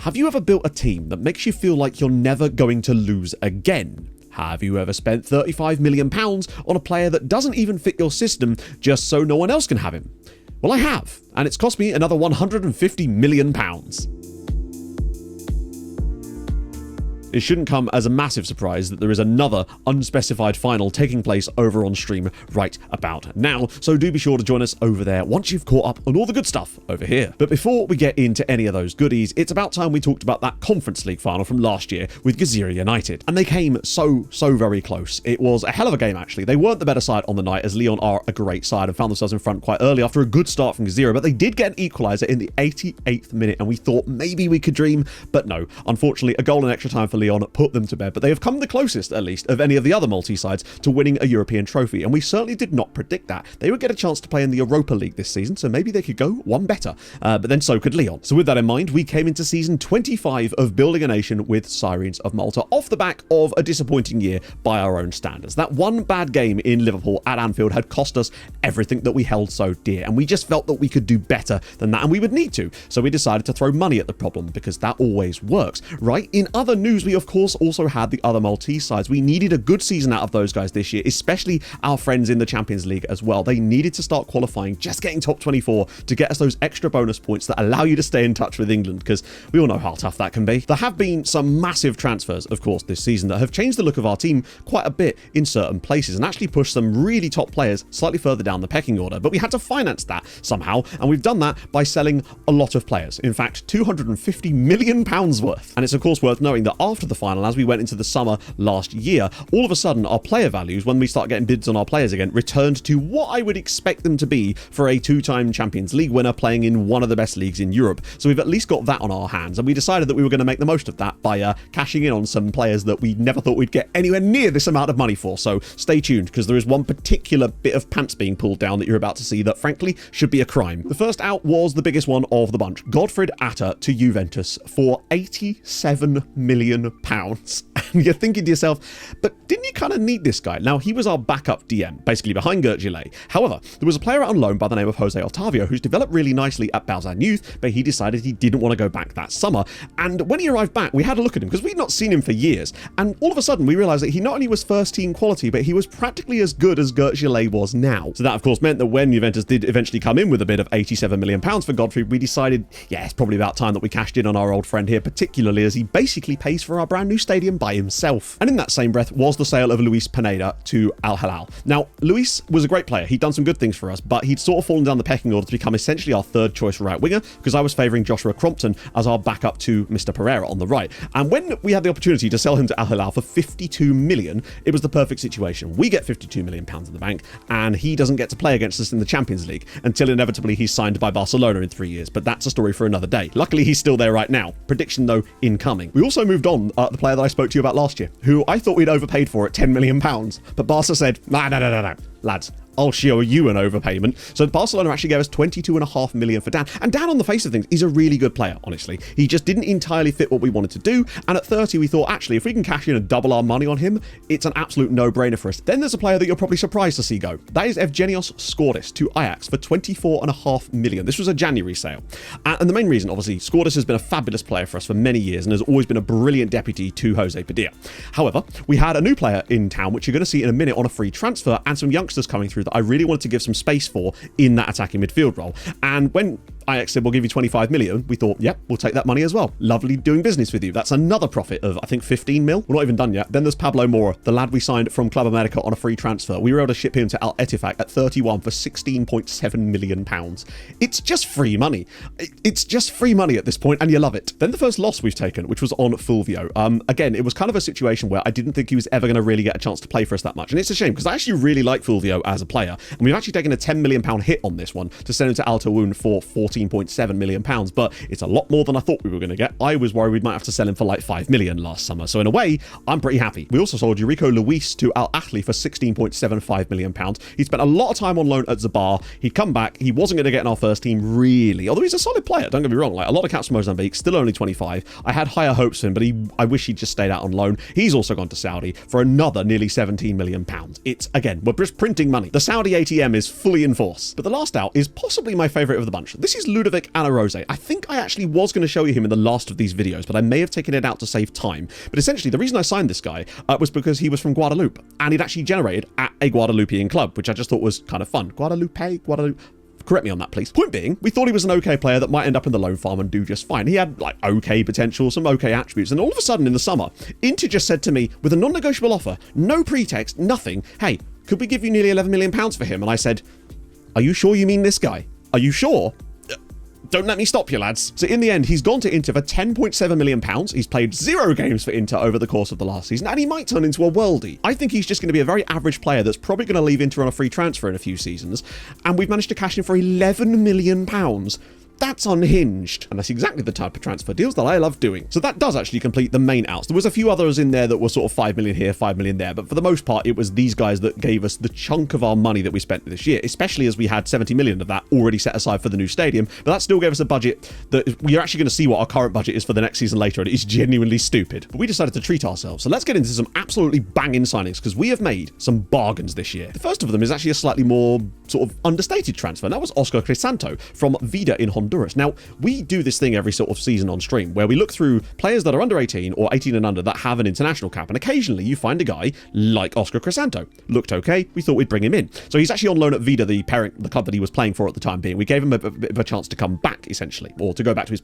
Have you ever built a team that makes you feel like you're never going to lose again? Have you ever spent £35 million on a player that doesn't even fit your system just so no one else can have him? Well, I have, and it's cost me another £150 million. It shouldn't come as a massive surprise that there is another unspecified final taking place over on stream right about now, so do be sure to join us over there once you've caught up on all the good stuff over here. But before we get into any of those goodies, it's about time we talked about that Conference League final from last year with Gezira United. And they came so very close. It was a hell of a game, actually. They weren't the better side on the night, as Lyon are a great side and found themselves in front quite early after a good start from Gezira, but they did get an equaliser in the 88th minute, and we thought maybe we could dream, but no. Unfortunately, a goal in extra time for Lyon put them to bed, but they have come the closest, at least, of any of the other Maltese sides to winning a European trophy, and we certainly did not predict that. They would get a chance to play in the Europa League this season, so maybe they could go one better, but then so could Lyon. So with that in mind, we came into season 25 of Building a Nation with Sirens of Malta off the back of a disappointing year by our own standards. That one bad game in Liverpool at Anfield had cost us everything that we held so dear, and we just felt that we could do better than that, and we would need to, so we decided to throw money at the problem, because that always works, right? In other news, we of course also had the other Maltese sides. We needed a good season out of those guys this year, especially our friends in the Champions League as well. They needed to start qualifying, just getting top 24 to get us those extra bonus points that allow you to stay in touch with England, because we all know how tough that can be. There have been some massive transfers, of course, this season that have changed the look of our team quite a bit in certain places and actually pushed some really top players slightly further down the pecking order, but we had to finance that somehow, and we've done that by selling a lot of players. In fact, £250 million worth. And it's of course worth knowing that after the final, as we went into the summer last year, all of a sudden our player values, when we start getting bids on our players again, returned to what I would expect them to be for a two-time Champions League winner playing in one of the best leagues in Europe. So we've at least got that on our hands, and we decided that we were going to make the most of that by cashing in on some players that we never thought we'd get anywhere near this amount of money for. So stay tuned, because there is one particular bit of pants being pulled down that you're about to see that frankly should be a crime. The first out was the biggest one of the bunch. Godfred Atta to Juventus for £87 million. And you're thinking to yourself, but didn't you kind of need this guy? Now, he was our backup DM, basically behind Gert Gillet. However, there was a player out on loan by the name of Jose Otavio who's developed really nicely at Balzan Youth, but he decided he didn't want to go back that summer. And when he arrived back, we had a look at him because we'd not seen him for years. And all of a sudden, we realized that he not only was first team quality, but he was practically as good as Gert Gillet was now. So that, of course, meant that when Juventus did eventually come in with a bid of £87 million for Godfrey, we decided, yeah, it's probably about time that we cashed in on our old friend here, particularly as he basically pays for our brand new stadium by himself. And in that same breath was the sale of Luis Pineda to Al Hilal. Now, Luis was a great player. He'd done some good things for us, but he'd sort of fallen down the pecking order to become essentially our third choice right winger, because I was favouring Joshua Crompton as our backup to Mr. Pereira on the right. And when we had the opportunity to sell him to Al Hilal for £52 million, it was the perfect situation. We get £52 million in the bank, and he doesn't get to play against us in the Champions League until inevitably he's signed by Barcelona in 3 years, but that's a story for another day. Luckily, he's still there right now. Prediction, though, incoming. We also moved on the player that I spoke to you about last year, who I thought we'd overpaid for at £10 million, but Barca said, no, lads, I'll show you an overpayment. So Barcelona actually gave us $22.5 million for Dan. And Dan, on the face of things, is a really good player, honestly. He just didn't entirely fit what we wanted to do. And at 30, we thought, actually, if we can cash in and double our money on him, it's an absolute no-brainer for us. Then there's a player that you're probably surprised to see go. That is Evgenios Skordis to Ajax for $24.5 million. This was a January sale. And the main reason, obviously, Skordis has been a fabulous player for us for many years and has always been a brilliant deputy to Jose Padilla. However, we had a new player in town, which you're going to see in a minute on a free transfer, and some youngsters coming through that I really wanted to give some space for in that attacking midfield role. And when Ajax said, we'll give you 25 million, we thought, yep, we'll take that money as well. Lovely doing business with you. That's another profit of, I think, 15 mil. We're not even done yet. Then there's Pablo Mora, the lad we signed from Club America on a free transfer. We were able to ship him to Al Ettifaq at 31 for £16.7 million. It's just free money. It's just free money at this point, and you love it. Then the first loss we've taken, which was on Fulvio. Again, it was kind of a situation where I didn't think he was ever going to really get a chance to play for us that much. And it's a shame, because I actually really like Fulvio as a player. And we've actually taken a £10 million hit on this one to send him to Al Tawoun for £14.7 million. But it's a lot more than I thought we were going to get. I was worried we might have to sell him for like 5 million last summer. So in a way, I'm pretty happy. We also sold Eurico Luis to Al Ahly for £16.75 million. He spent a lot of time on loan at Zabar. He'd come back. He wasn't going to get in our first team really, although he's a solid player. Don't get me wrong. Like a lot of caps for Mozambique, still only 25. I had higher hopes for him, but I wish he'd just stayed out on loan. He's also gone to Saudi for another nearly £17 million. It's, again, we're just printing money. The Saudi ATM is fully in force. But the last out is possibly my favourite of the bunch. This is is Ludovic Alarose. I think I actually was going to show you him in the last of these videos, but I may have taken it out to save time. But essentially, the reason I signed this guy was because he was from Guadeloupe, and he'd actually generated at a Guadeloupean club, which I just thought was kind of fun. Guadeloupe. Correct me on that, please. Point being, we thought he was an okay player that might end up in the loan farm and do just fine. He had like okay potential, some okay attributes, and all of a sudden in the summer, Inter just said to me with a non-negotiable offer, no pretext, nothing, hey, could we give you nearly £11 million for him? And I said, are you sure you mean this guy? Are you sure? Don't let me stop you, lads. So in the end, he's gone to Inter for £10.7 million. He's played 0 games for Inter over the course of the last season, and he might turn into a worldie. I think he's just going to be a very average player that's probably going to leave Inter on a free transfer in a few seasons, and we've managed to cash in for £11 million. That's unhinged. And that's exactly the type of transfer deals that I love doing. So that does actually complete the main outs. There was a few others in there that were sort of 5 million here, 5 million there. But for the most part, it was these guys that gave us the chunk of our money that we spent this year, especially as we had 70 million of that already set aside for the new stadium. But that still gave us a budget that we're actually going to see what our current budget is for the next season later. And it is genuinely stupid. But we decided to treat ourselves. So let's get into some absolutely banging signings because we have made some bargains this year. The first of them is actually a slightly more sort of understated transfer. And that was Oscar Crisanto from Vida in Honduras. Now, we do this thing every sort of season on stream where we look through players that are under 18 or 18 and under that have an international cap, and occasionally you find a guy like Oscar Crisanto. Looked okay, we thought we'd bring him in. So he's actually on loan at Vida, the club that he was playing for at the time being. We gave him a bit of a chance to come back, essentially, or to go back to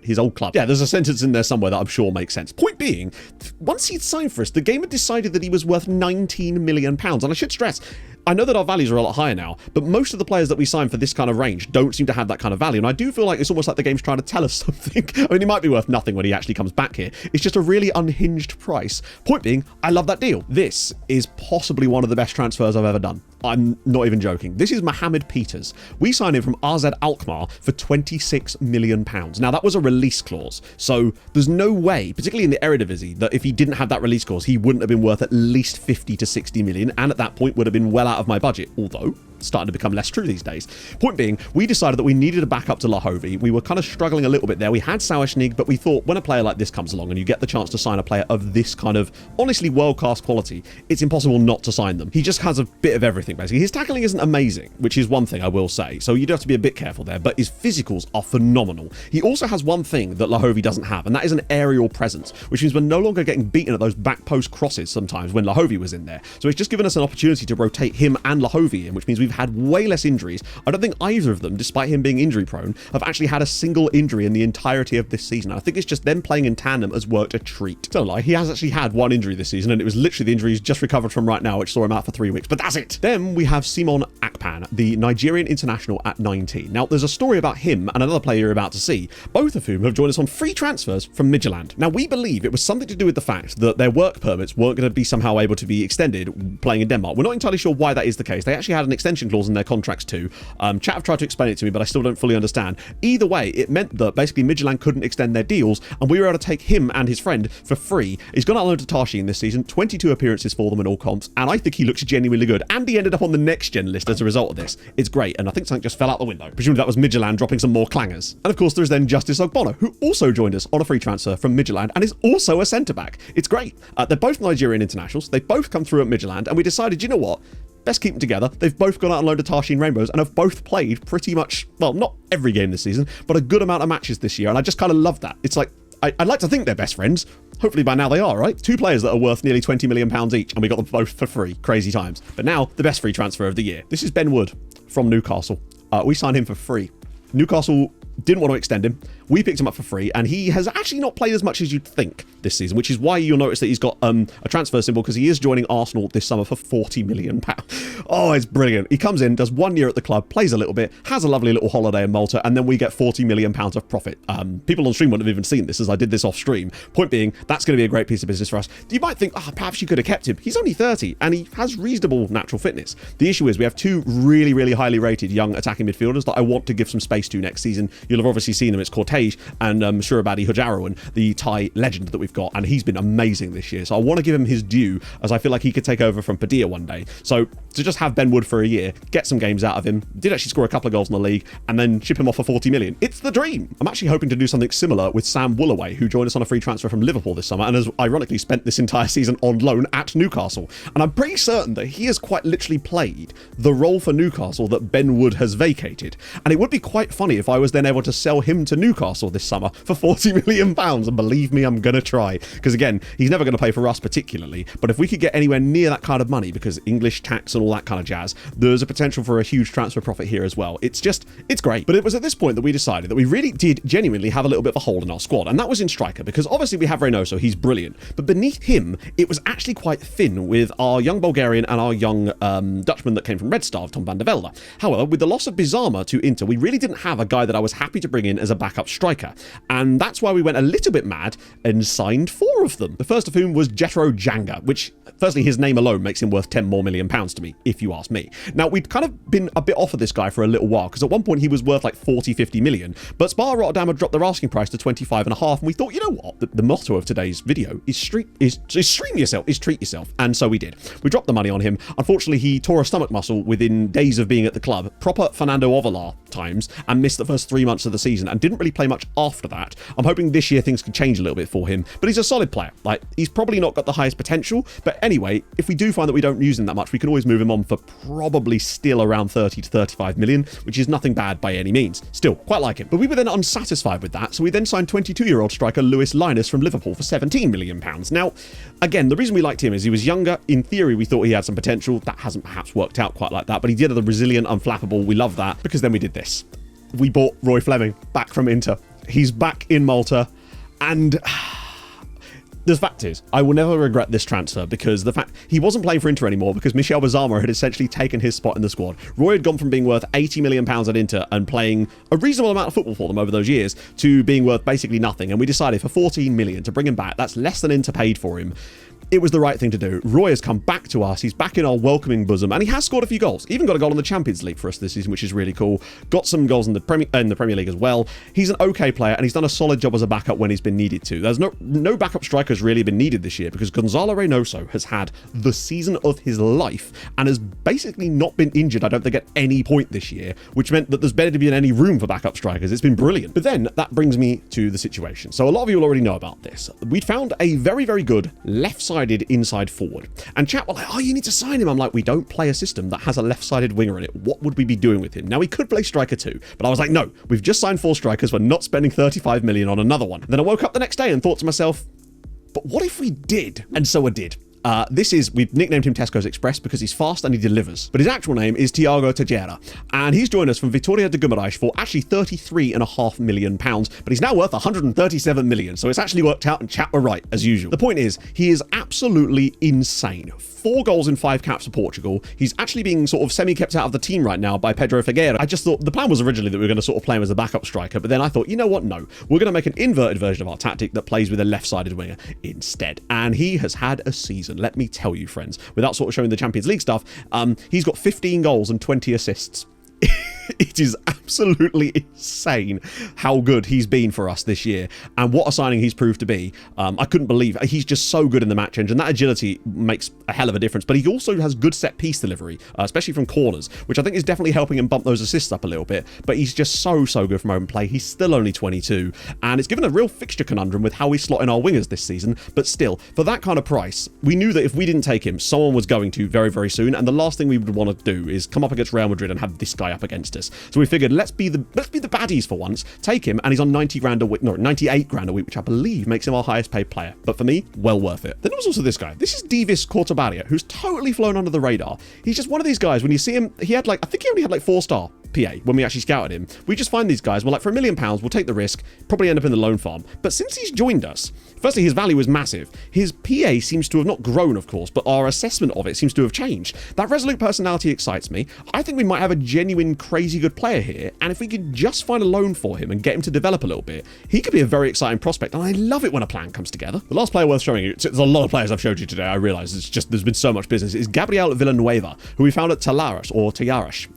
his old club. Yeah, there's a sentence in there somewhere that I'm sure makes sense. Point being, once he'd signed for us, the game had decided that he was worth £19 million. And I should stress, I know that our values are a lot higher now, but most of the players that we sign for this kind of range don't seem to have that kind of value. And I do feel like it's almost like the game's trying to tell us something. I mean, he might be worth nothing when he actually comes back here. It's just a really unhinged price. Point being, I love that deal. This is possibly one of the best transfers I've ever done. I'm not even joking. This is Mohamed Peters. We signed him from AZ Alkmaar for £26 million. Now, that was a release clause, so there's no way, particularly in the Eredivisie, that if he didn't have that release clause, he wouldn't have been worth at least 50 to 60 million, and at that point would have been well out of my budget, although starting to become less true these days. Point being, we decided that we needed a backup to Lahovi. We were kind of struggling a little bit there. We had Sauerschnig, but we thought when a player like this comes along and you get the chance to sign a player of this kind of honestly world-class quality, it's impossible not to sign them. He just has a bit of everything, basically. His tackling isn't amazing, which is one thing I will say, so you do have to be a bit careful there, but his physicals are phenomenal. He also has one thing that Lahovi doesn't have, and that is an aerial presence, which means we're no longer getting beaten at those back post crosses sometimes when Lahovi was in there. So it's just given us an opportunity to rotate him and Lahovi in, which means we've had way less injuries. I don't think either of them, despite him being injury prone, have actually had a single injury in the entirety of this season. I think it's just them playing in tandem has worked a treat. Don't lie, he has actually had one injury this season, and it was literally the injury he's just recovered from right now, which saw him out for 3 weeks, but that's it. Then we have Simon Akpan, the Nigerian international at 19. Now, there's a story about him and another player you're about to see, both of whom have joined us on free transfers from Midtjylland. Now, we believe it was something to do with the fact that their work permits weren't going to be somehow able to be extended playing in Denmark. We're not entirely sure why that is the case. They actually had an extension clause in their contracts too. Chat have tried to explain it to me, but I still don't fully understand. Either way, it meant that basically Midtjylland couldn't extend their deals, and we were able to take him and his friend for free. He's gone out on loan to Tarshin this season, 22 appearances for them in all comps, and I think he looks genuinely good. And he ended up on the next gen list as a result of this. It's great, and I think something just fell out the window. Presumably that was Midtjylland dropping some more clangers. And of course, there's then Justice Ogbono, who also joined us on a free transfer from Midtjylland and is also a centre-back. It's great. They're both Nigerian internationals. They both come through at Midtjylland, and we decided, you know what? Best keep them together. They've both gone out on loan to Tarshin Rainbows and have both played pretty much, well, not every game this season, but a good amount of matches this year. And I just kind of love that. It's like, I'd like to think they're best friends. Hopefully by now they are, right? 2 players that are worth nearly £20 million each, and we got them both for free. Crazy times. But now, the best free transfer of the year. This is Ben Wood from Newcastle. We signed him for free. Newcastle didn't want to extend him. We picked him up for free, and he has actually not played as much as you'd think this season, which is why you'll notice that he's got a transfer symbol, because he is joining Arsenal this summer for £40 million. Oh, it's brilliant. He comes in, does 1 year at the club, plays a little bit, has a lovely little holiday in Malta, and then we get £40 million of profit. People on stream wouldn't have even seen this, as I did this off stream. Point being, that's going to be a great piece of business for us. You might think, perhaps you could have kept him. He's only 30, and he has reasonable natural fitness. The issue is we have 2 really, really highly rated young attacking midfielders that I want to give some space to next season. You'll have obviously seen them. It's Cortege and Shurabadi Hujarowan, the Thai legend that we've got, and he's been amazing this year. So I want to give him his due, as I feel like he could take over from Padilla one day. So to just just have Ben Wood for a year, get some games out of him, did actually score a couple of goals in the league, and then ship him off for 40 million. It's the dream. I'm actually hoping to do something similar with Sam Woolaway, who joined us on a free transfer from Liverpool this summer and has ironically spent this entire season on loan at Newcastle. And I'm pretty certain that he has quite literally played the role for Newcastle that Ben Wood has vacated. And it would be quite funny if I was then able to sell him to Newcastle this summer for £40 million. And believe me, I'm going to try. Because again, he's never going to play for us particularly. But if we could get anywhere near that kind of money, because English tax and all that kind of jazz, there's a potential for a huge transfer profit here as well. It's great. But it was at this point that we decided that we really did genuinely have a little bit of a hole in our squad. And that was in striker, because obviously we have Reynoso, he's brilliant. But beneath him, it was actually quite thin with our young Bulgarian and our young Dutchman that came from Red Star, Tom van der Velde. However, with the loss of Bizarma to Inter, we really didn't have a guy that I was happy to bring in as a backup striker. And that's why we went a little bit mad and signed 4 of them. The first of whom was Jetro Janga, which, firstly, his name alone makes him worth £10 million to me, if you ask me. Now, we'd kind of been a bit off of this guy for a little while, because at one point he was worth like 40-50 million, but Sparta Rotterdam had dropped their asking price to 25.5, and we thought, you know what, the motto of today's video is treat yourself, and so we did. We dropped the money on him. Unfortunately, he tore a stomach muscle within days of being at the club, proper Fernando Ovalar times, and missed the first 3 months of the season and didn't really play much after that. I'm hoping this year things can change a little bit for him, but he's a solid player. Like, he's probably not got the highest potential, but anyway, if we do find that we don't use him that much, we can always move him on for probably still around 30 to 35 million, which is nothing bad by any means. Still, quite like him. But we were then unsatisfied with that, so we then signed 22-year-old striker Lewis Linus from Liverpool for £17 million. Now, again, the reason we liked him is he was younger. In theory, we thought he had some potential. That hasn't perhaps worked out quite like that, but he did the resilient, unflappable. We love that, because then we did this. We bought Roy Fleming back from Inter. He's back in Malta, and the fact is, I will never regret this transfer, because the fact he wasn't playing for Inter anymore because Michel Bazama had essentially taken his spot in the squad. Roy had gone from being worth £80 million at Inter and playing a reasonable amount of football for them over those years to being worth basically nothing. And we decided for 14 million to bring him back. That's less than Inter paid for him. It was the right thing to do. Roy has come back to us. He's back in our welcoming bosom, and he has scored a few goals. Even got a goal in the Champions League for us this season, which is really cool. Got some goals in the Premier League as well. He's an okay player, and he's done a solid job as a backup when he's been needed to. There's no backup strikers really been needed this year, because Gonzalo Reynoso has had the season of his life and has basically not been injured, I don't think, at any point this year, which meant that there's barely been any room for backup strikers. It's been brilliant. But then that brings me to the situation. So a lot of you will already know about this. We'd found a very, very good left-sided inside forward. And chat were like, oh, you need to sign him. I'm like, we don't play a system that has a left-sided winger in it. What would we be doing with him? Now, he could play striker too, but I was like, no, we've just signed 4 strikers. We're not spending 35 million on another one. And then I woke up the next day and thought to myself, but what if we did? And so I did. We've nicknamed him Tesco's Express because he's fast and he delivers. But his actual name is Tiago Tejera. And he's joined us from Vitória de Guimarães for actually £33.5 million. But he's now worth 137 million. So it's actually worked out, and chat were right, as usual. The point is, he is absolutely insane. 4 goals in 5 caps for Portugal. He's actually being sort of semi-kept out of the team right now by Pedro Figueira. I just thought the plan was originally that we were going to sort of play him as a backup striker, but then I thought, you know what? No, we're going to make an inverted version of our tactic that plays with a left-sided winger instead. And he has had a season, let me tell you, friends, without sort of showing the Champions League stuff. He's got 15 goals and 20 assists. It is absolutely insane how good he's been for us this year, and what a signing he's proved to be. I couldn't believe it. He's just so good in the match engine. That agility makes a hell of a difference, but he also has good set piece delivery, especially from corners, which I think is definitely helping him bump those assists up a little bit. But he's just so good from open play. He's still only 22, and it's given a real fixture conundrum with how we slot in our wingers this season. But still, for that kind of price, we knew that if we didn't take him, someone was going to very, very soon, and the last thing we would want to do is come up against Real Madrid and have this guy up against us. So we figured, let's be the baddies for once, take him, and he's on 98 grand a week, which I believe makes him our highest paid player. But for me, well worth it. Then there was also this guy. This is Divis Cortabaria, who's totally flown under the radar. He's just one of these guys, when you see him, I think he only had 4-star PA when we actually scouted him. We just find these guys, we're like, for £1 million, we'll take the risk, probably end up in the loan farm. But since he's joined us, firstly, his value is massive. His PA seems to have not grown, of course, but our assessment of it seems to have changed. That resolute personality excites me. I think we might have a genuine, crazy good player here, and if we could just find a loan for him and get him to develop a little bit, he could be a very exciting prospect, and I love it when a plan comes together. The last player worth showing you, there's a lot of players I've showed you today, I realise, it's just, there's been so much business, is Gabriel Villanueva, who we found at Talares, or Tayarash.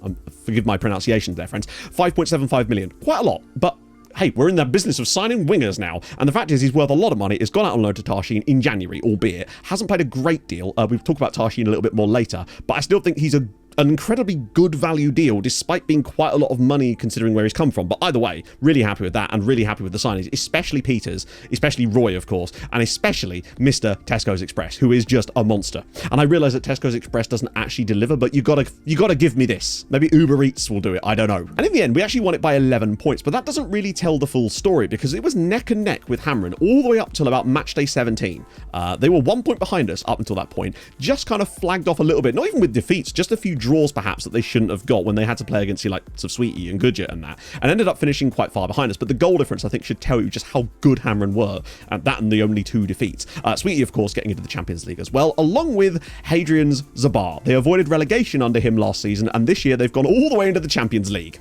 Forgive my pronunciations there, friends. 5.75 million. Quite a lot, but hey, we're in the business of signing wingers now. And the fact is, he's worth a lot of money. He's gone out on loan to Tarshin in January, albeit hasn't played a great deal. We've talked about Tarshin a little bit more later, but I still think he's a an incredibly good value deal despite being quite a lot of money considering where he's come from. But either way, really happy with that and really happy with the signings, especially Peters, especially Roy, of course, and especially Mr. Tesco's Express, who is just a monster. And I realize that Tesco's Express doesn't actually deliver, but you gotta give me this. Maybe Uber Eats will do it, I don't know. And in the end, we actually won it by 11 points, but that doesn't really tell the full story because it was neck and neck with Hamrin all the way up till about match day 17. They were 1 point behind us up until that point, just kind of flagged off a little bit, not even with defeats, just a few draws perhaps that they shouldn't have got when they had to play against you like Sweetie and Goodyear and that, and ended up finishing quite far behind us. But the goal difference I think should tell you just how good Hamrin were, and that and the only 2 defeats. Sweetie of course getting into the Champions League as well, along with Hadrian's Zabar. They avoided relegation under him last season, and this year they've gone all the way into the Champions League,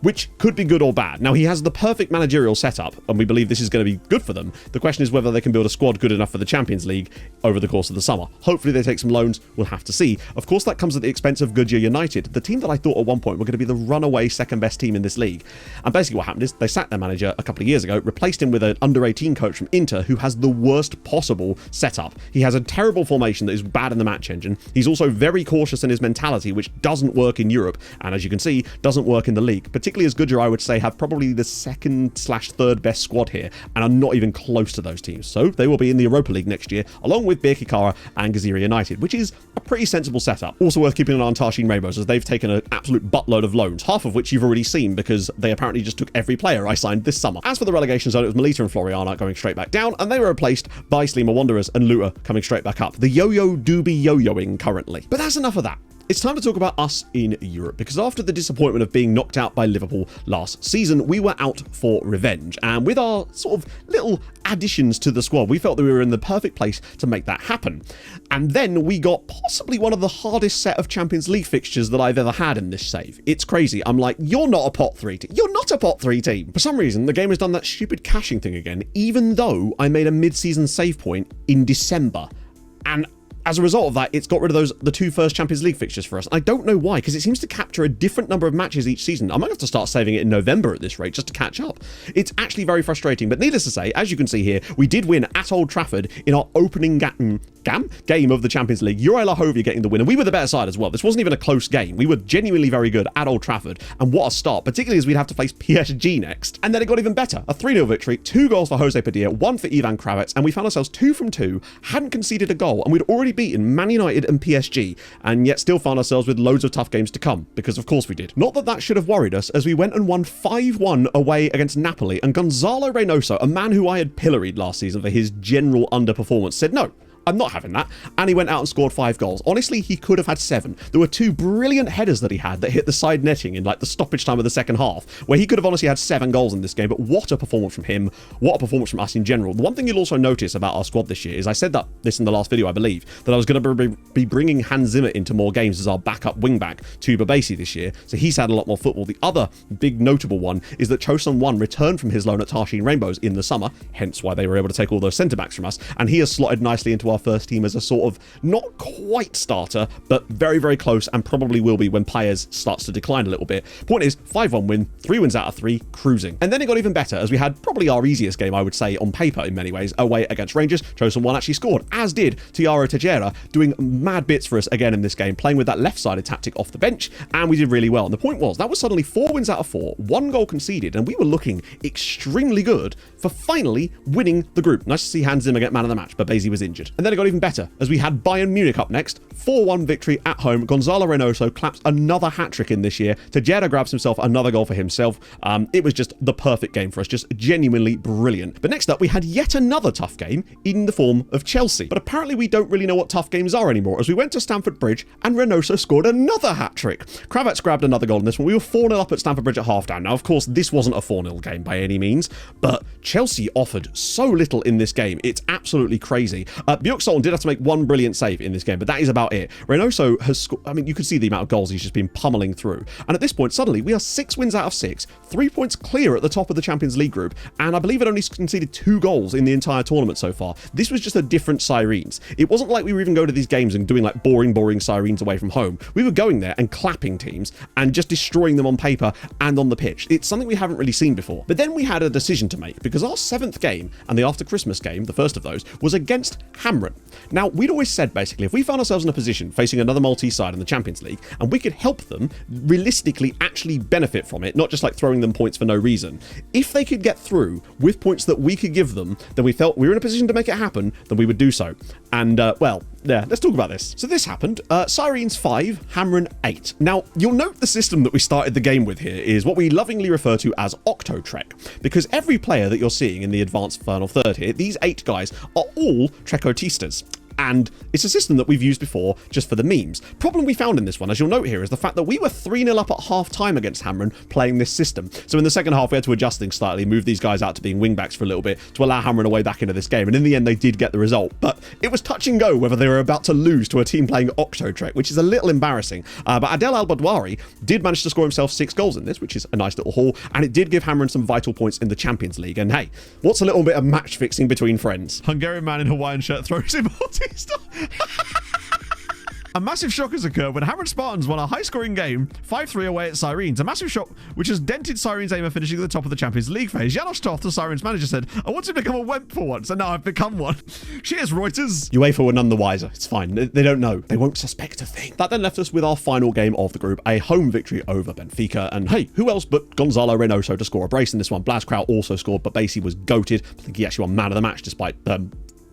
which could be good or bad. Now, he has the perfect managerial setup, and we believe this is going to be good for them. The question is whether they can build a squad good enough for the Champions League over the course of the summer. Hopefully they take some loans, we'll have to see. Of course, that comes at the expense of Goodyear United, the team that I thought at one point were going to be the runaway second best team in this league. And basically what happened is they sacked their manager a couple of years ago, replaced him with an under-18 coach from Inter who has the worst possible setup. He has a terrible formation that is bad in the match engine. He's also very cautious in his mentality, which doesn't work in Europe, and as you can see, doesn't work in the league, particularly as Goodyear, I would say, have probably the 2nd/3rd best squad here and are not even close to those teams. So they will be in the Europa League next year, along with Birkirkara and Gazira United, which is a pretty sensible setup. Also worth keeping an eye on Tarshin Rainbows, as they've taken an absolute buttload of loans, half of which you've already seen because they apparently just took every player I signed this summer. As for the relegation zone, it was Melita and Floriana going straight back down, and they were replaced by Slima Wanderers and Luta coming straight back up. The yo-yo do be yo-yoing currently. But that's enough of that. It's time to talk about us in Europe, because after the disappointment of being knocked out by Liverpool last season, we were out for revenge. And with our sort of little additions to the squad, we felt that we were in the perfect place to make that happen. And then we got possibly one of the hardest set of Champions League fixtures that I've ever had in this save. It's crazy. I'm like, you're not a pot 3 team. You're not a pot 3 team. For some reason, the game has done that stupid caching thing again, even though I made a mid-season save point in December. And as a result of that, it's got rid of the 2 first Champions League fixtures for us. I don't know why, because it seems to capture a different number of matches each season. I might have to start saving it in November at this rate just to catch up. It's actually very frustrating, but needless to say, as you can see here, we did win at Old Trafford in our opening game of the Champions League. Juraj Lahovia getting the win, and we were the better side as well. This wasn't even a close game. We were genuinely very good at Old Trafford, and what a start, particularly as we'd have to face PSG next. And then it got even better. A 3-0 victory, 2 goals for Jose Padilla, 1 for Ivan Kravets, and we found ourselves 2 from 2, hadn't conceded a goal, and we'd already beaten Man United and PSG, and yet still found ourselves with loads of tough games to come, because of course we did. Not that that should have worried us, as we went and won 5-1 away against Napoli, and Gonzalo Reynoso, a man who I had pilloried last season for his general underperformance, said no, I'm not having that. And he went out and scored 5 goals. Honestly, he could have had 7. There were 2 brilliant headers that he had that hit the side netting in like the stoppage time of the second half, where he could have honestly had 7 goals in this game. But what a performance from him. What a performance from us in general. The one thing you'll also notice about our squad this year is I said this in the last video, I believe, that I was going to be bringing Hans Zimmer into more games as our backup wingback to Babasi this year. So he's had a lot more football. The other big notable one is that Chosun Won returned from his loan at Tarshin Rainbows in the summer, hence why they were able to take all those centre-backs from us. And he has slotted nicely into our first team as a sort of not quite starter, but very, very close, and probably will be when Paez starts to decline a little bit. Point is, 5-1 win, 3 wins out of 3, cruising. And then it got even better, as we had probably our easiest game, I would say, on paper in many ways, away against Rangers. Chosun Won actually scored, as did Tiaro Tejera, doing mad bits for us again in this game, playing with that left-sided tactic off the bench, and we did really well. And the point was, that was suddenly 4 wins out of 4, 1 goal conceded, and we were looking extremely good for finally winning the group. Nice to see Hans Zimmer get man of the match, but Babasi was injured. And then it got even better, as we had Bayern Munich up next, 4-1 victory at home. Gonzalo Reynoso claps another hat-trick in this year. Tejera grabs himself another goal for himself. It was just the perfect game for us, just genuinely brilliant. But next up, we had yet another tough game in the form of Chelsea. But apparently we don't really know what tough games are anymore, as we went to Stamford Bridge and Reynoso scored another hat-trick. Kravets grabbed another goal in this one. We were 4-0 up at Stamford Bridge at half-time. Now, of course, this wasn't a 4-0 game by any means, but Chelsea offered so little in this game. It's absolutely crazy. Björk Solon did have to make one brilliant save in this game, but that is about it. Reynoso has scored, I mean, you can see the amount of goals he's just been pummeling through. And at this point, suddenly, we are 6 wins out of 6, 3 points clear at the top of the Champions League group, and I believe it only conceded 2 goals in the entire tournament so far. This was just a different Sirens. It wasn't like we were even going to these games and doing like boring Sirens away from home. We were going there and clapping teams and just destroying them on paper and on the pitch. It's something we haven't really seen before. But then we had a decision to make, because our 7th game and the after Christmas game, the first of those, was against Hamrin. Cameron. Now, we'd always said, basically, if we found ourselves in a position facing another Maltese side in the Champions League, and we could help them realistically actually benefit from it, not just like throwing them points for no reason, if they could get through with points that we could give them, then we felt we were in a position to make it happen, then we would do so. And, well, yeah, let's talk about this. So this happened. Sirens 5, Cameron 8. Now, you'll note the system that we started the game with here is what we lovingly refer to as Octo-Trek, because every player that you're seeing in the advanced final third here, these 8 guys are all Trekotistas. And it's a system that we've used before just for the memes. Problem we found in this one, as you'll note here, is the fact that we were 3-0 up at half-time against Cameron playing this system. So in the second half, we had to adjust things slightly, move these guys out to being wingbacks for a little bit to allow Cameron a way back into this game. And in the end, they did get the result. But it was touch and go whether they were about to lose to a team playing Octo-Trek, which is a little embarrassing. But Adel Al-Badwari did manage to score himself 6 goals in this, which is a nice little haul. And it did give Cameron some vital points in the Champions League. And hey, what's a little bit of match fixing between friends? Hungarian man in Hawaiian shirt throws him Maltese stuff. A massive shock has occurred when Cameron Spartans won a high-scoring game 5-3 away at Sirens. A massive shock which has dented Sirens' aim of finishing at the top of the Champions League phase. Janos Toth, the Sirens manager, said, "I want to become a wimp for once, and now I've become one." Cheers, Reuters. UEFA were none the wiser. It's fine. They don't know. They won't suspect a thing. That then left us with our final game of the group, a home victory over Benfica. And hey, who else but Gonzalo Reynoso to score a brace in this one? Blas Kraut also scored, but Basie was goated. I think he actually won man of the match despite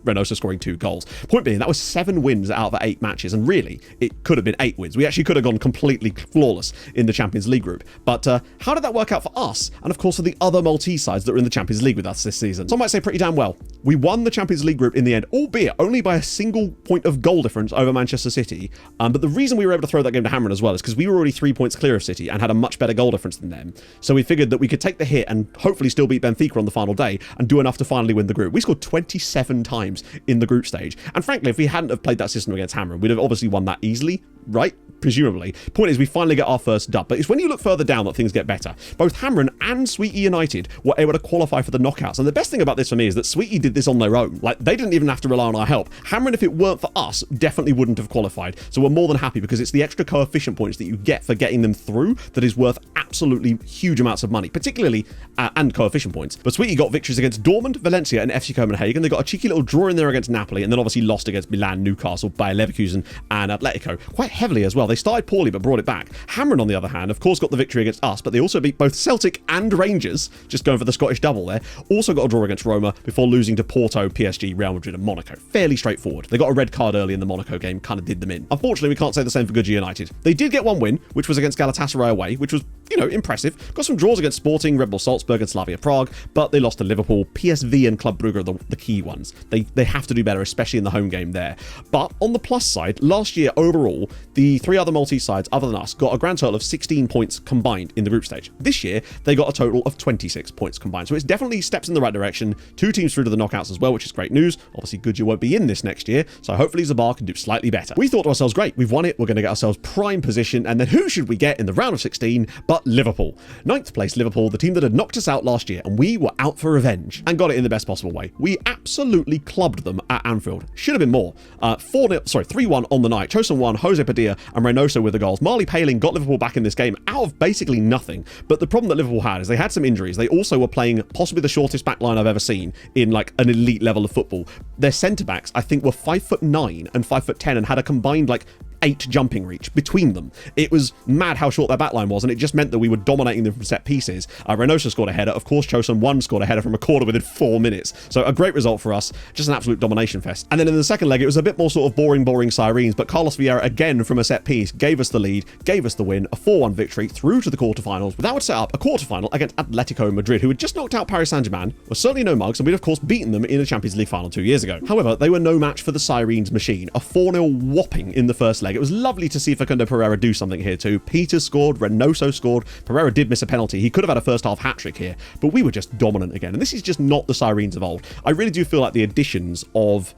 Reynoso scoring 2 goals. Point being, that was 7 wins out of 8 matches, and really, it could have been 8 wins. We actually could have gone completely flawless in the Champions League group. But how did that work out for us? And of course, for the other Maltese sides that were in the Champions League with us this season. Some might say pretty damn well. We won the Champions League group in the end, albeit only by a single point of goal difference over Manchester City. But the reason we were able to throw that game to Cameron as well is because we were already 3 points clear of City and had a much better goal difference than them. So we figured that we could take the hit and hopefully still beat Benfica on the final day and do enough to finally win the group. We scored 27 times in the group stage. And frankly, if we hadn't have played that system against Cameron, we'd have obviously won that easily, right? Presumably. Point is, we finally get our first dub. But it's when you look further down that things get better. Both Cameron and Sweetie United were able to qualify for the knockouts. And the best thing about this for me is that Sweetie did this on their own. Like, they didn't even have to rely on our help. Cameron, if it weren't for us, definitely wouldn't have qualified. So we're more than happy because it's the extra coefficient points that you get for getting them through that is worth absolutely huge amounts of money, particularly and coefficient points. But Sweetie got victories against Dortmund, Valencia, and FC Copenhagen. They got a cheeky little draw in there against Napoli, and then obviously lost against Milan, Newcastle, Bayer Leverkusen, and Atletico quite heavily as well. They started poorly but brought it back. Cameron, on the other hand, of course, got the victory against us, but they also beat both Celtic and Rangers, just going for the Scottish double there. Also got a draw against Roma before losing to Porto, PSG, Real Madrid, and Monaco. Fairly straightforward. They got a red card early in the Monaco game, kind of did them in. Unfortunately, we can't say the same for Goodyear United. They did get one win, which was against Galatasaray away, which was, you know, impressive. Got some draws against Sporting, Red Bull Salzburg, and Slavia Prague, but they lost to Liverpool. PSV and Club Brugge are the key ones. They have to do better, especially in the home game there. But on the plus side, last year overall, the 3 other Maltese sides other than us got a grand total of 16 points combined in the group stage. This year, they got a total of 26 points combined. So it's definitely steps in the right direction. 2 teams through to the knockouts as well, which is great news. Obviously, Goodyear won't be in this next year, so hopefully Zabar can do slightly better. We thought to ourselves, great, we've won it, we're going to get ourselves prime position, and then who should we get in the round of 16 but Liverpool? 9th place Liverpool, the team that had knocked us out last year, and we were out for revenge, and got it in the best possible way. We absolutely clubbed them at Anfield. Should have been more. 3-1 on the night. Choson won, Jose Padilla and Reynoso with the goals. Marley Paling got Liverpool back in this game out of basically nothing. But the problem that Liverpool had is they had some injuries. They also were playing possibly the shortest back line I've ever seen in like an elite level of football. Their centre-backs, I think, were 5'9" and 5'10" and had a combined like 8 jumping reach between them. It was mad how short their backline was, and it just meant that we were dominating them from set pieces. Reynoso scored a header. Of course, Choson 1 scored a header from a corner within 4 minutes. So a great result for us. Just an absolute domination fest. And then in the second leg, it was a bit more sort of boring Sirens, but Carlos Vieira again from a set piece gave us the lead, gave us the win, a 4-1 victory through to the quarterfinals. That would set up a quarterfinal against Atletico Madrid, who had just knocked out Paris Saint-Germain, were certainly no mugs, and we'd of course beaten them in a Champions League final 2 years ago. However, they were no match for the Sirens machine. A 4-0 whopping in the first leg. It was lovely to see Facundo Pereira do something here too. Peter scored, Reynoso scored, Pereira did miss a penalty. He could have had a first half hat-trick here, but we were just dominant again. And this is just not the Sirens of old. I really do feel like the additions of,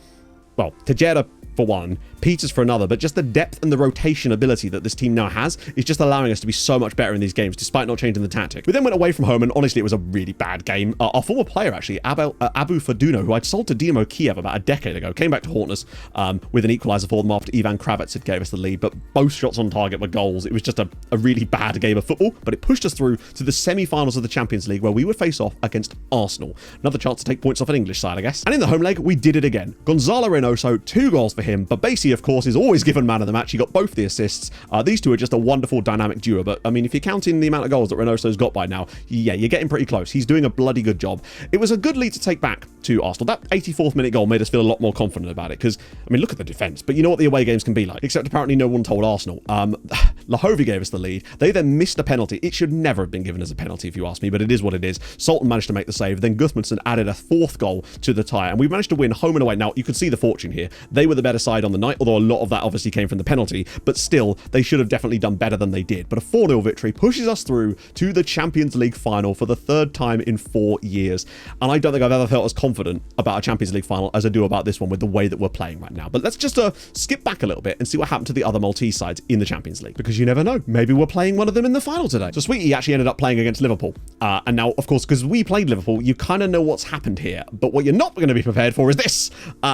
well, Tejera for one, Peters for another, but just the depth and the rotation ability that this team now has is just allowing us to be so much better in these games, despite not changing the tactic. We then went away from home, and honestly, it was a really bad game. Our former player, actually, Abu Faduno, who I'd sold to Dynamo Kiev about a decade ago, came back to haunt us with an equaliser for them after Ivan Kravets had gave us the lead, but both shots on target were goals. It was just a really bad game of football, but it pushed us through to the semi-finals of the Champions League, where we would face off against Arsenal. Another chance to take points off an English side, I guess. And in the home leg, we did it again. Gonzalo Reynoso, 2 goals for him, but Basie, of course, is always given man of the match. He got both the assists. These two are just a wonderful dynamic duo, but I mean, if you're counting the amount of goals that Reynoso's got by now, yeah, you're getting pretty close. He's doing a bloody good job. It was a good lead to take back to Arsenal. That 84th minute goal made us feel a lot more confident about it, because, I mean, look at the defence, but you know what the away games can be like, except apparently no one told Arsenal. Lahovi gave us the lead. They then missed a penalty. It should never have been given as a penalty, if you ask me, but it is what it is. Sultan managed to make the save. Then Gudmundsson added a 4th goal to the tie, and we managed to win home and away. Now, you can see the fortune here. They were the better side on the night, although a lot of that obviously came from the penalty, but still, they should have definitely done better than they did. But a 4-0 victory pushes us through to the Champions League final for the 3rd time in 4 years. And I don't think I've ever felt as confident about a Champions League final as I do about this one with the way that we're playing right now. But let's just skip back a little bit and see what happened to the other Maltese sides in the Champions League, because you never know. Maybe we're playing one of them in the final today. So Sweetie actually ended up playing against Liverpool. And now, of course, because we played Liverpool, you kind of know what's happened here. But what you're not going to be prepared for is this,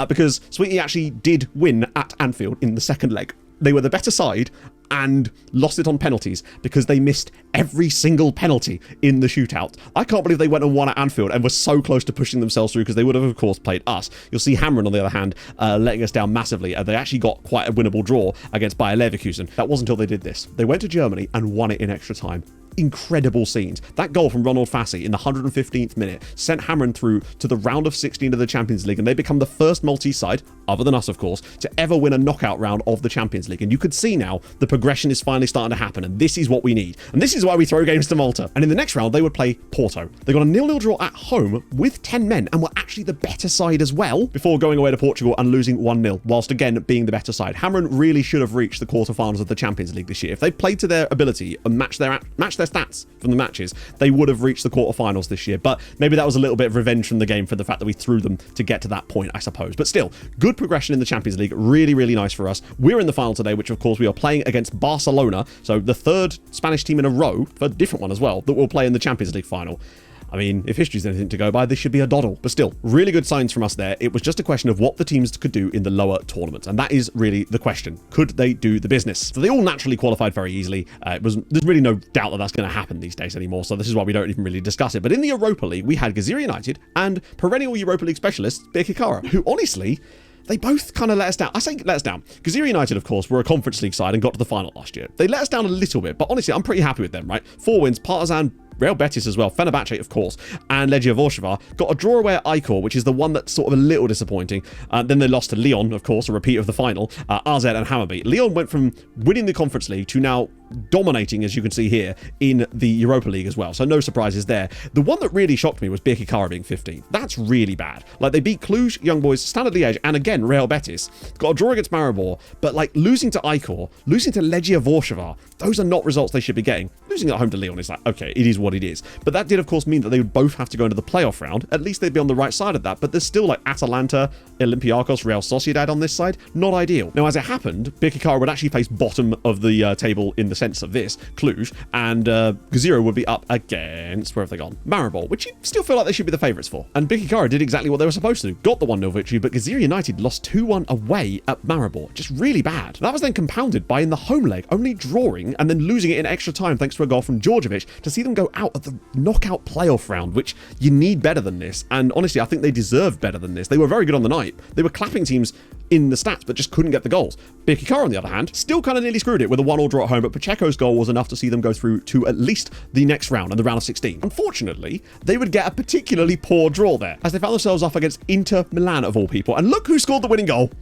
because Sweetie actually did win at Anfield in the 2nd leg. They were the better side and lost it on penalties because they missed every single penalty in the shootout. I can't believe they went and won at Anfield and were so close to pushing themselves through, because they would have, of course, played us. You'll see Hamren, on the other hand, letting us down massively. They actually got quite a winnable draw against Bayer Leverkusen. That wasn't until they did this. They went to Germany and won it in extra time. Incredible scenes. That goal from Ronald Fassi in the 115th minute sent Hamren through to the round of 16 of the Champions League, and they become the first Maltese side, other than us of course, to ever win a knockout round of the Champions League. And you could see now the progression is finally starting to happen, and this is what we need. And this is why we throw games to Malta. And in the next round, they would play Porto. They got a 0-0 draw at home with 10 men and were actually the better side as well, before going away to Portugal and losing 1-0, whilst again being the better side. Hamren really should have reached the quarterfinals of the Champions League this year. If they played to their ability and matched their stats from the matches, they would have reached the quarterfinals this year. But maybe that was a little bit of revenge from the game for the fact that we threw them to get to that point, I suppose. But still, good progression in the Champions League. Really, really nice for us. We're in the final today, which of course we are playing against Barcelona. So the 3rd Spanish team in a row, for a different one as well, that will play in the Champions League final. I mean, if history's anything to go by, this should be a doddle. But still, really good signs from us there. It was just a question of what the teams could do in the lower tournament. And that is really the question. Could they do the business? So they all naturally qualified very easily. There's really no doubt that that's going to happen these days anymore. So this is why we don't even really discuss it. But in the Europa League, we had Gazir United and perennial Europa League specialist Birkirkara, who honestly, they both kind of let us down. I say let us down. Gazir United, of course, were a Conference League side and got to the final last year. They let us down a little bit, but honestly, I'm pretty happy with them, right? 4 wins, Partizan, Real Betis as well, Fenerbahce, of course, and Legia Warsaw. Got a draw away at Icor, which is the one that's sort of a little disappointing. Then they lost to Lyon, of course, a repeat of the final, AZ and Hammarby. Lyon went from winning the Conference League to now dominating, as you can see here, in the Europa League as well. So no surprises there. The one that really shocked me was Birkirkara being 15th. That's really bad. Like, they beat Cluj, Young Boys, Standard Liège, and again, Real Betis. Got a draw against Maribor, but like losing to Icor, losing to Legia Warsaw, those are not results they should be getting. Losing at home to Lyon is like, okay, it is what it is. But that did, of course, mean that they would both have to go into the playoff round. At least they'd be on the right side of that. But there's still like Atalanta, Olympiacos, Real Sociedad on this side. Not ideal. Now, as it happened, Birkirkara would actually face bottom of the table in the sense of this, Cluj, and Gazira would be up against, where have they gone? Maribor, which you still feel like they should be the favourites for. And Birkirkara did exactly what they were supposed to. Got the 1-0 victory, but Gazira United lost 2-1 away at Maribor. Just really bad. That was then compounded by, in the home leg, only drawing and then losing it in extra time thanks to a goal from Djordjevic to see them go out at the knockout playoff round, which you need better than this. And honestly, I think they deserved better than this. They were very good on the night. They were clapping teams in the stats, but just couldn't get the goals. Birkirkara, on the other hand, still kind of nearly screwed it with a 1-1 draw at home, but Pacheco's goal was enough to see them go through to at least the next round and the round of 16. Unfortunately, they would get a particularly poor draw there, as they found themselves off against Inter Milan, of all people. And look who scored the winning goal.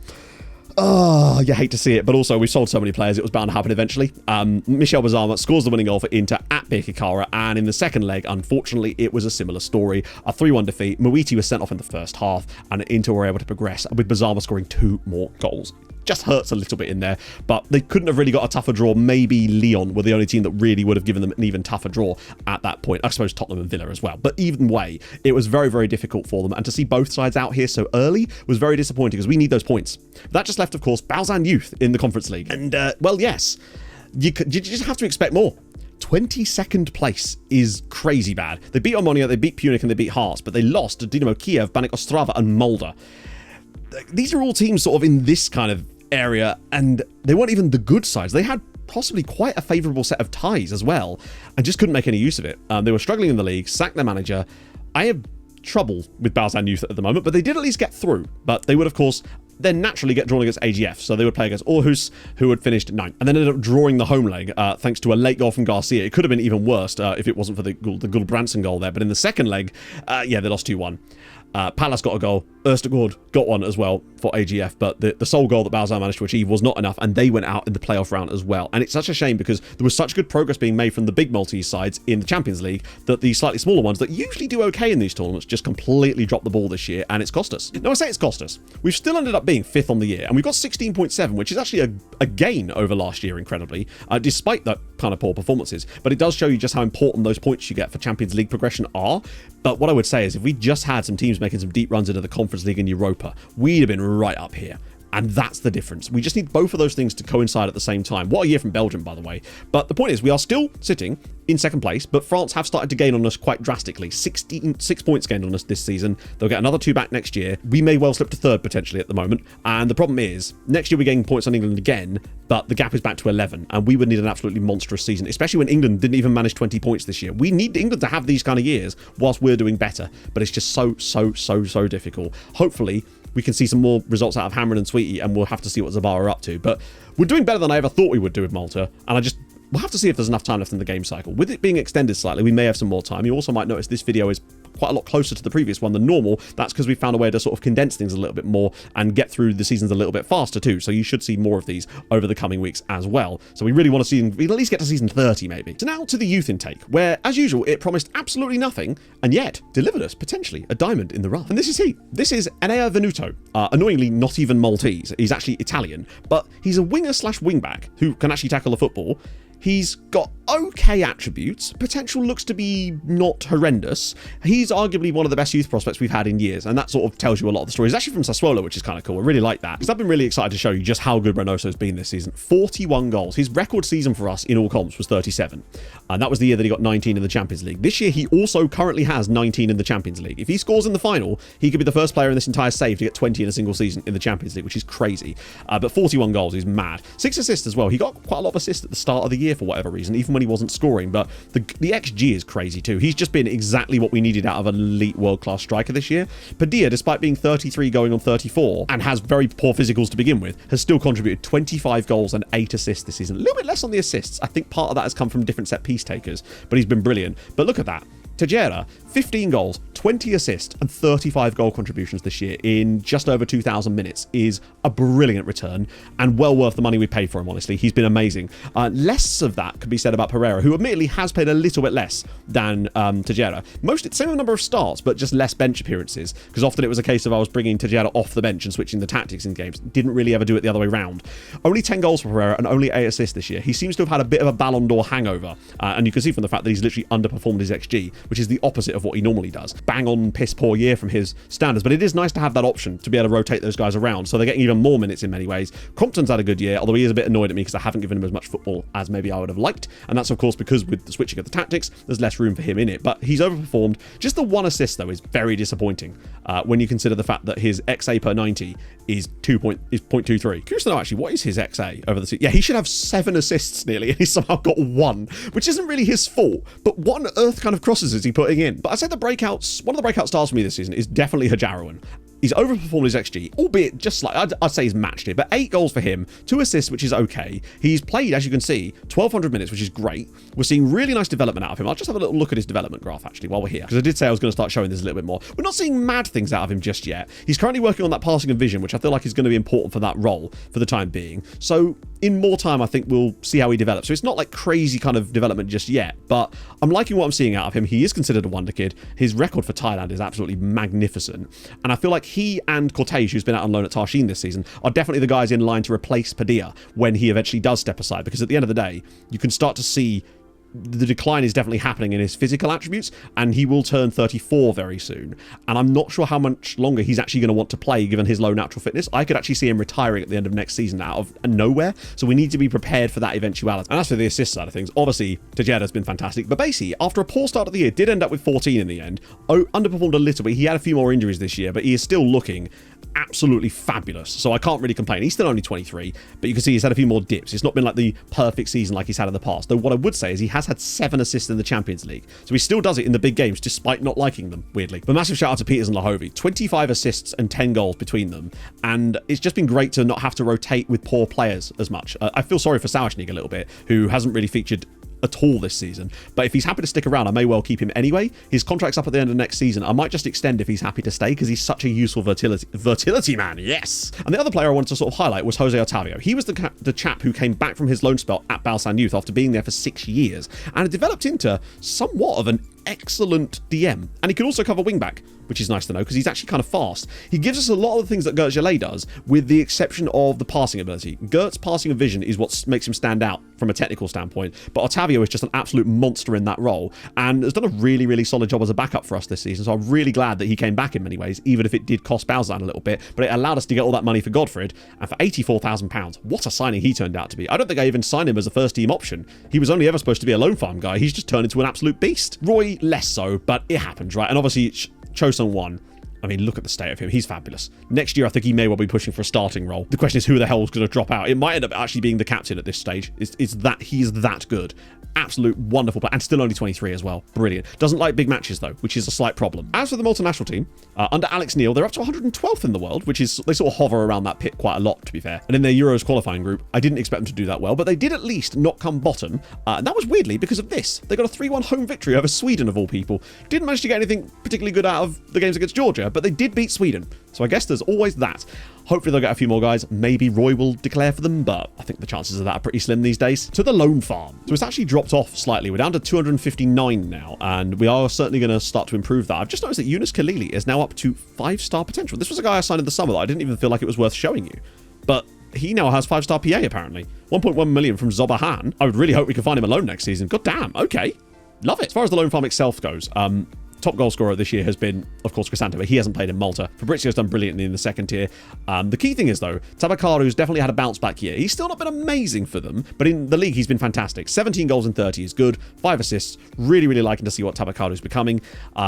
Oh, you hate to see it, but also we sold so many players, it was bound to happen eventually. Michel Bazama scores the winning goal for Inter at at Birkirkara, and in the second leg, unfortunately, it was a similar story. A 3-1 defeat. Muiti was sent off in the first half, and Inter were able to progress, with Bazama scoring 2 more goals. Just hurts a little bit in there, but they couldn't have really got a tougher draw. Maybe Lyon were the only team that really would have given them an even tougher draw at that point. I suppose Tottenham and Villa as well. But even way, it was very, very difficult for them. And to see both sides out here so early was very disappointing because we need those points. That just left, of course, Balzan Youth in the Conference League. And, well, yes, you just have to expect more. 22nd place is crazy bad. They beat Omonia, they beat Punic, and they beat Hearts, but they lost to Dynamo Kiev, Banik Ostrava, and Molde. These are all teams sort of in this kind of area, and they weren't even the good sides. They had possibly quite a favourable set of ties as well, and just couldn't make any use of it. They were struggling in the league, sacked their manager. I have trouble with Balzan Youth at the moment, but they did at least get through. But they would, of course, then naturally get drawn against AGF, so they would play against Aarhus, who had finished 9th, and then ended up drawing the home leg thanks to a late goal from Garcia. It could have been even worse if it wasn't for the Gulbrandsen goal there, but in the second leg, yeah, they lost 2-1. Palace got a goal, Østergaard got one as well for AGF, but the sole goal that Balzan managed to achieve was not enough, and they went out in the playoff round as well. And it's such a shame because there was such good progress being made from the big Maltese sides in the Champions League that the slightly smaller ones that usually do okay in these tournaments just completely dropped the ball this year, and it's cost us. Now, I say it's cost us. We've still ended up being 5th on the year, and we've got 16.7, which is actually a gain over last year, incredibly, despite that kind of poor performances. But it does show you just how important those points you get for Champions League progression are. But what I would say is if we just had some teams making some deep runs into the Conference League and Europa, we'd have been right up here. And that's the difference. We just need both of those things to coincide at the same time. What a year from Belgium, by the way. But the point is, we are still sitting in 2nd place, but France have started to gain on us quite drastically. 6 points gained on us this season. They'll get another 2 back next year. We may well slip to 3rd potentially at the moment. And the problem is, next year we're getting points on England again, but the gap is back to 11. And we would need an absolutely monstrous season, especially when England didn't even manage 20 points this year. We need England to have these kind of years whilst we're doing better. But it's just so difficult. Hopefully, we can see some more results out of Hamrin and Sweetie, and we'll have to see what Zabar are up to. But we're doing better than I ever thought we would do with Malta, and we'll have to see if there's enough time left in the game cycle. With it being extended slightly, we may have some more time. You also might notice this video is quite a lot closer to the previous one than normal. That's because we found a way to sort of condense things a little bit more and get through the seasons a little bit faster too. So you should see more of these over the coming weeks as well. So we really want to see, we'll at least get to season 30 maybe. So now to the youth intake, where as usual, it promised absolutely nothing and yet delivered us potentially a diamond in the rough. And this is he. This is Enea Venuto. Annoyingly, not even Maltese. He's actually Italian, but he's a winger slash wingback who can actually tackle the football. He's got okay attributes. Potential looks to be not horrendous. He's arguably one of the best youth prospects we've had in years, and that sort of tells you a lot of the story. He's actually from Sassuolo, which is kind of cool. I really like that, because I've been really excited to show you just how good Reynoso's been this season. 41 goals. His record season for us in all comps was 37, and that was the year that he got 19 in the Champions League. This year, he also currently has 19 in the Champions League. If he scores in the final, he could be the first player in this entire save to get 20 in a single season in the Champions League, which is crazy. But 41 goals is mad. 6 assists as well. He got quite a lot of assists at the start of the year for whatever reason, even when he wasn't scoring. But the XG is crazy too. He's just been exactly what we needed out of an elite world-class striker this year. Padilla, despite being 33 going on 34 and has very poor physicals to begin with, has still contributed 25 goals and 8 assists this season. A little bit less on the assists. I think part of that has come from different set piece takers, but he's been brilliant. But look at that. Tejera, 15 goals, 20 assists, and 35 goal contributions this year in just over 2,000 minutes is a brilliant return and well worth the money we paid for him, honestly. He's been amazing. Less of that could be said about Pereira, who admittedly has played a little bit less than Tejera. Same number of starts, but just less bench appearances, because often it was a case of I was bringing Tejera off the bench and switching the tactics in games. Didn't really ever do it the other way around. Only 10 goals for Pereira and only 8 assists this year. He seems to have had a bit of a Ballon d'Or hangover, and you can see from the fact that he's literally underperformed his XG, which is the opposite of what he normally does. Bang on piss poor year from his standards, but it is nice to have that option to be able to rotate those guys around, so they're getting even more minutes in many ways. Compton's had a good year, although he is a bit annoyed at me because I haven't given him as much football as maybe I would have liked, and that's of course because with the switching of the tactics, there's less room for him in it, but he's overperformed. Just the 1 assist though is very disappointing when you consider the fact that his XA per 90 is 0.23. Curious to know actually, what is his XA over the season? Yeah, he should have 7 assists nearly, and he's somehow got 1, which isn't really his fault, but what on earth kind of crosses is he putting in? But I'd say one of the breakout stars for me this season is definitely Hajarowan. He's overperformed his XG, albeit just like I'd say he's matched it, but 8 goals for him, 2 assists, which is okay. He's played, as you can see, 1,200 minutes, which is great. We're seeing really nice development out of him. I'll just have a little look at his development graph, actually, while we're here, because I did say I was going to start showing this a little bit more. We're not seeing mad things out of him just yet. He's currently working on that passing and vision, which I feel like is going to be important for that role for the time being. So in more time, I think we'll see how he develops. So it's not like crazy kind of development just yet, but I'm liking what I'm seeing out of him. He is considered a wonder kid. His record for Thailand is absolutely magnificent. And I feel like he and Cortez, who's been out on loan at Tarshin this season, are definitely the guys in line to replace Padilla when he eventually does step aside, because at the end of the day, you can start to see the decline is definitely happening in his physical attributes, and he will turn 34 very soon. And I'm not sure how much longer he's actually going to want to play given his low natural fitness. I could actually see him retiring at the end of next season out of nowhere, so we need to be prepared for that eventuality. And as for the assist side of things, obviously Tejeda's been fantastic, but basically after a poor start of the year, did end up with 14 in the end. Underperformed a little bit. He had a few more injuries this year, but he is still looking absolutely fabulous, so I can't really complain. He's still only 23, but you can see he's had a few more dips. It's not been like the perfect season like he's had in the past, though what I would say is he has had 7 assists in the Champions League, so he still does it in the big games despite not liking them, weirdly. But massive shout out to Peters and Lahovi, 25 assists and 10 goals between them, and it's just been great to not have to rotate with poor players as much. I feel sorry for Sauerschnig a little bit, who hasn't really featured at all this season, but if he's happy to stick around, I may well keep him anyway. His contract's up at the end of next season. I might just extend if he's happy to stay, because he's such a useful vertility man. Yes. And the other player I wanted to sort of highlight was Jose Otavio. He was the chap who came back from his loan spell at Balsan Youth after being there for 6 years, and had developed into somewhat of an excellent DM, and he can also cover wingback, which is nice to know because he's actually kind of fast. He gives us a lot of the things that Gert Gelé does, with the exception of the passing ability. Gert's passing and vision is what makes him stand out from a technical standpoint, but Otavio is just an absolute monster in that role and has done a really, really solid job as a backup for us this season, so I'm really glad that he came back in many ways, even if it did cost Balzan a little bit, but it allowed us to get all that money for Godfred, and for £84,000, what a signing he turned out to be. I don't think I even signed him as a first team option. He was only ever supposed to be a loan farm guy. He's just turned into an absolute beast. Roy, less so, but it happens, right? And obviously Chosun won. I mean, look at the state of him. He's fabulous. Next year, I think he may well be pushing for a starting role. The question is, who the hell is going to drop out? It might end up actually being the captain at this stage. It's that he's that good. Absolute wonderful player, and still only 23 as well. Brilliant. Doesn't like big matches though, which is a slight problem. As for the Malta national team, under Alex Neil, they're up to 112th in the world, which is, they sort of hover around that pit quite a lot, to be fair. And in their Euros qualifying group, I didn't expect them to do that well, but they did at least not come bottom. And that was weirdly because of this. They got a 3-1 home victory over Sweden, of all people. Didn't manage to get anything particularly good out of the games against Georgia, but they did beat Sweden. So I guess there's always that. Hopefully they'll get a few more guys. Maybe Roy will declare for them, but I think the chances of that are pretty slim these days. To the loan farm. So it's actually dropped off slightly. We're down to 259 now, and we are certainly going to start to improve that. I've just noticed that Yunus Khalili is now up to 5-star potential. This was a guy I signed in the summer that I didn't even feel like it was worth showing you. But he now has 5-star PA, apparently. 1.1 million from Zobahan. I would really hope we can find him a loan next season. God damn. Okay. Love it. As far as the loan farm itself goes, top goal scorer this year has been, of course, Crisanto, but he hasn't played in Malta. Fabrizio's done brilliantly in the second tier. The key thing is, though, Tabakaru's definitely had a bounce back year. He's still not been amazing for them, but in the league, he's been fantastic. 17 goals in 30 is good. 5 assists. Really, really liking to see what Tabakaru's becoming.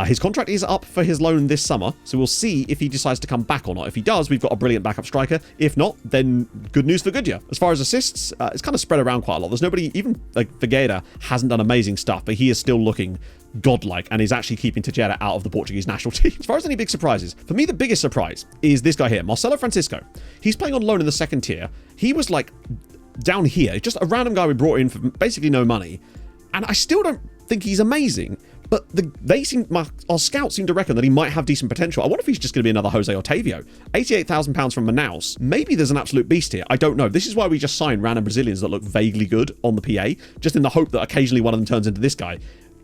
His contract is up for his loan this summer, so we'll see if he decides to come back or not. If he does, we've got a brilliant backup striker. If not, then good news for Goodyear. As far as assists, it's kind of spread around quite a lot. There's nobody, even like Figueira hasn't done amazing stuff, but he is still looking godlike and is actually keeping Tejera out of the Portuguese national team. As far as any big surprises, for me the biggest surprise is this guy here, Marcelo Francisco. He's playing on loan in the second tier. He was like down here, just a random guy we brought in for basically no money, and I still don't think he's amazing, but our scouts seem to reckon that he might have decent potential. I wonder if he's just going to be another Jose Otavio. £88,000 from Manaus. Maybe there's an absolute beast here. I don't know. This is why we just sign random Brazilians that look vaguely good on the PA, just in the hope that occasionally one of them turns into this guy.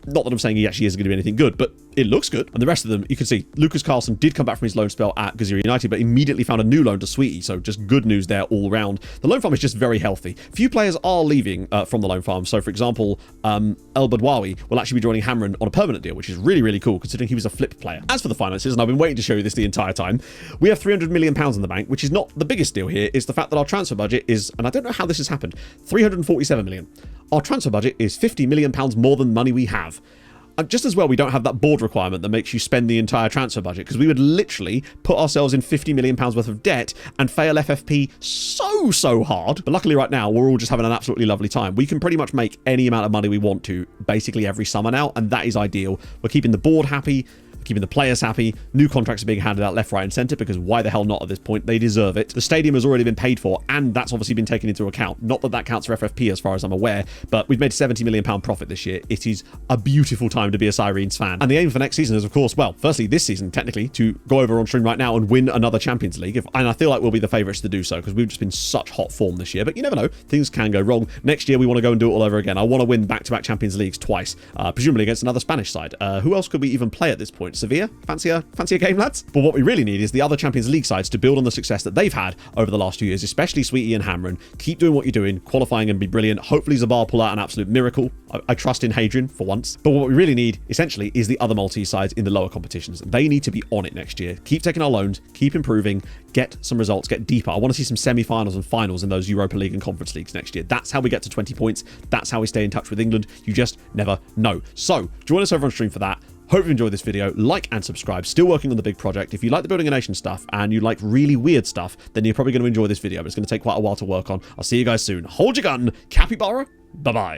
Not that I'm saying he actually isn't going to be anything good, but it looks good. And the rest of them, you can see, Lucas Carlson did come back from his loan spell at Gazira United, but immediately found a new loan to Sweetie, so just good news there all round. The loan farm is just very healthy. Few players are leaving from the loan farm, so for example, El Badwawi will actually be joining Hamron on a permanent deal, which is really, really cool, considering he was a flip player. As for the finances, and I've been waiting to show you this the entire time, we have £300 million in the bank, which is not the biggest deal here. It's the fact that our transfer budget is, and I don't know how this has happened, 347 million. Our transfer budget is £50 million more than money we have. Just as well, we don't have that board requirement that makes you spend the entire transfer budget, because we would literally put ourselves in £50 million worth of debt and fail FFP so hard. But luckily right now, we're all just having an absolutely lovely time. We can pretty much make any amount of money we want to basically every summer now, and that is ideal. We're keeping the board happy. keeping the players happy. New contracts are being handed out left, right, and centre because why the hell not at this point? They deserve it. The stadium has already been paid for, and that's obviously been taken into account. Not that that counts for FFP as far as I'm aware, but we've made £70 million profit this year. It is a beautiful time to be a Sirens fan. And the aim for next season is, of course, well, firstly, this season, technically, to go over on stream right now and win another Champions League. And I feel like we'll be the favourites to do so because we've just been such hot form this year. But you never know. Things can go wrong. Next year, we want to go and do it all over again. I want to win back-to-back Champions Leagues twice, presumably against another Spanish side. Who else could we even play at this point? Sevilla? Fancy a game, lads? But what we really need is the other Champions League sides to build on the success that they've had over the last 2 years, especially Sweetie and Hamron. Keep doing what you're doing, qualifying and be brilliant. Hopefully Zabar pull out an absolute miracle. I trust in Hadrian for once. But what we really need, essentially, is the other Maltese sides in the lower competitions. They need to be on it next year. Keep taking our loans, keep improving, get some results, get deeper. I want to see some semi-finals and finals in those Europa League and Conference Leagues next year. That's how we get to 20 points. That's how we stay in touch with England. You just never know. So, join us over on stream for that. Hope you enjoyed this video. Like and subscribe. Still working on the big project. If you like the Building a Nation stuff and you like really weird stuff, then you're probably going to enjoy this video, but it's going to take quite a while to work on. I'll see you guys soon. Hold your gun. Capybara. Bye-bye.